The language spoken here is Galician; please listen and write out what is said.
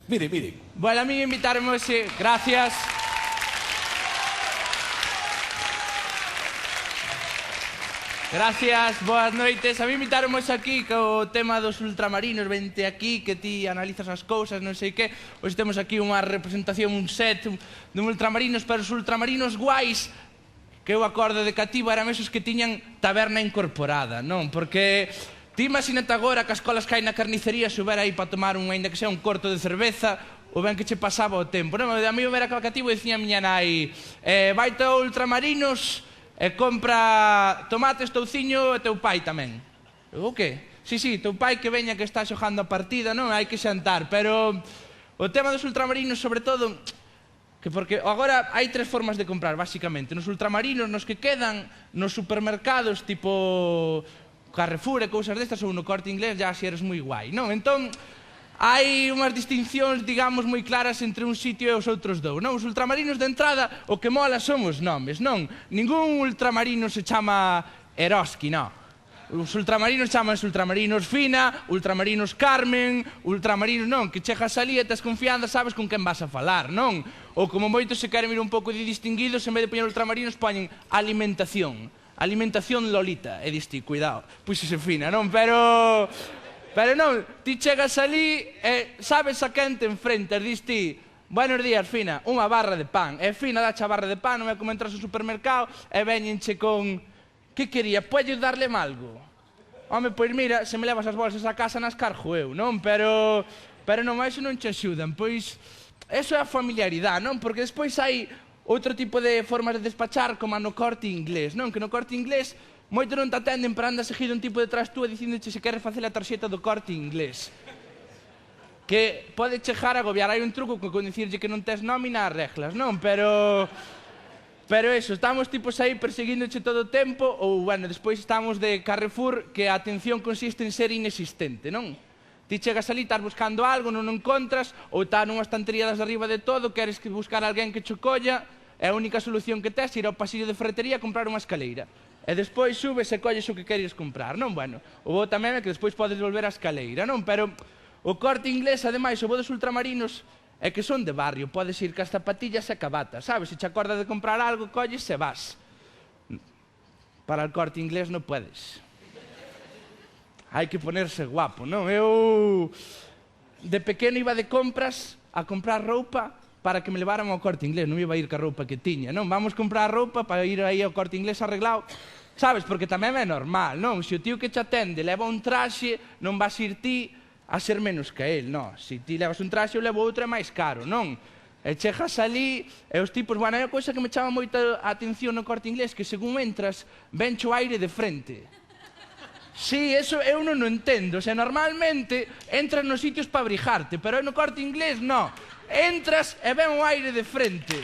Mire, mire. Bueno, a mí invitarme hoxe, gracias. Gracias, boas noites. A mí invitaron hoxe aquí co tema dos ultramarinos. Vente aquí, que ti analizas as cousas, non sei que. Hoxe temos aquí unha representación, un set de ultramarinos, pero os ultramarinos guais que eu acordo de cativo eran esos que tiñan taberna incorporada, non? Porque ti imagínate agora que as colas que hai na carnicería subir aí para tomar un, ainda que sea un corto de cerveza, o ben que che pasaba o tempo, non? A mí eu era cativo e dicía a miña nai, vaite a ultramarinos e compra tomates, touciño e teu pai tamén. O que? Sí, teu pai que veña que está xogando a partida, non? Hai que xantar, pero o tema dos ultramarinos, sobre todo, que porque agora hai tres formas de comprar, basicamente. Nos ultramarinos, nos que quedan nos supermercados, tipo Carrefour e cousas destas, ou no Corte Inglés, ya si eres moi guai, non? Entón, hai unhas distincións, digamos, moi claras entre un sitio e os outros dous, non? Os ultramarinos de entrada, o que mola son os nomes, non? Ningún ultramarino se chama Eroski, non. Os ultramarinos chamanse ultramarinos Fina, ultramarinos Carmen, ultramarinos, non? Que chegas ali e tes confianza, sabes con quen vas a falar, non? Ou como moitos se queren ir un pouco de distinguidos, en vez de poñer ultramarinos, poñen alimentación. Alimentación Lolita, e diste, cuidado, puxese Fina, non? Pero non, ti chegas ali e sabes a quen te enfrentas, diste, buenos días, Fina, unha barra de pan. E Fina dache a barra de pan, non é como entras ao supermercado e veñenche con... Que quería? Podes darle algo? Home, pois mira, se me levas as bolsas a casa nas cargo eu, non? Pero non, iso non che axudan, pois... Eso é a familiaridade, non? Porque despois hai outro tipo de formas de despachar como no Corte Inglés, non? Que no Corte Inglés moito non te atenden para andar seguido un tipo detrás túa dicíndoche se queres facer a tarxeta do Corte Inglés. Que pode chegar a agobiar. Hai un truco con dicirlle que non tes nómina as reglas, non? Pero eso, estamos tipos aí perseguíndoche todo o tempo, ou, bueno, despois estamos de Carrefour, que a atención consiste en ser inexistente, non? Ti chegas ali, estás buscando algo, non o encontras, ou está nunha estantería das arriba de todo, queres buscar alguén que cho colla, e a única solución que tes é ir ao pasillo de ferretería a comprar unha escaleira. E despois subes e colles o que queres comprar, non? Bueno, o bo tamén é que despois podes volver á escaleira, non? Pero o Corte Inglés, ademais, o bo dos ultramarinos é que son de barrio, podes ir cas zapatillas e cabatas, sabes? Se te acordas de comprar algo, colles e vas. Para o Corte Inglés non podes. Hai que ponerse guapo, non? Eu de pequeno iba de compras a comprar roupa para que me levaran ao Corte Inglés, non iba a ir ca roupa que tiña, non? Vamos comprar roupa para ir aí ao Corte Inglés arreglado, sabes? Porque tamén é normal, non? Se o tío que te atende leva un traxe, non vas ir ti a ser menos que el, non? Se ti levas un traxe, eu levo outro, é máis caro, non? E chegas ali, e os tipos, bueno, é unha cousa que me chama moita atención no Corte Inglés, que según entras, venche o aire de frente. Sí, eso eu non o entendo. O sea, normalmente entras nos sitios para abrigarte, pero no Corte Inglés, non. Entras e ven o aire de frente.